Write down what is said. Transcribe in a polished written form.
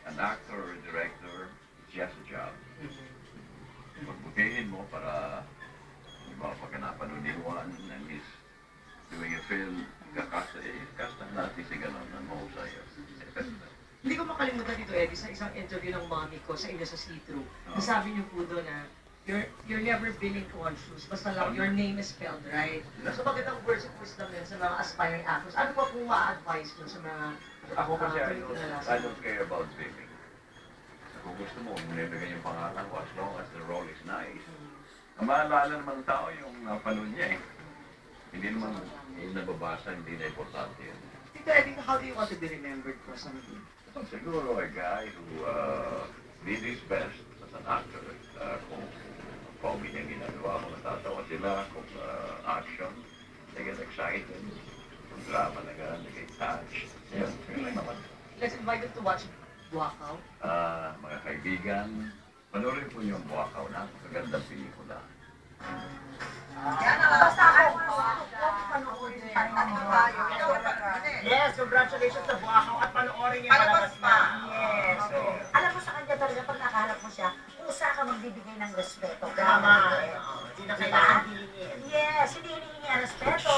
an actor or a director, it's just a job. Pagbutihin mo para, di ba, pagka napanood ni Juan and he's doing a film, kasta natin si ganon na mahusay. Hindi ko makalimutan dito, Eddie, sa isang interview ng mommy ko sa inyo sa See-Through. Nasabi niyo po doon na you're never billing conscious, basta lang your name is spelled right. So bakit ang words of wisdom din sa mga aspiring actors? Ano pa po ma-advise mo sa mga Ako kasi I don't care about billing. Kung gusto mo, munibigay yung pangalan ko as long as the role is nice. Ang maalala naman ng tao yung napanood niya eh. Hindi naman yung nababasa, hindi na importante yun. Tito Eddie, how do you want to be remembered for something? Siguro a guy who did his best as an actor. Kung comedy ang ginagawa ko, natatawa sila. Kung action, they get excited. Kung drama na gano'n, they get touched. Yan, yun naman. Let's invite them to watch Buakaw. Mga kaibigan, panoorin po yung Buakaw na. Magandang pelikula. Yes, congratulations sa Buakaw at panoorin niya palabas na. Yes. Alam mo sa kanya talaga, pag nakaharap mo siya, usa ka magbibigay ng respeto. Tama. Hindi na kailangan hilingin. Yes, hindi hinihingi ang respeto.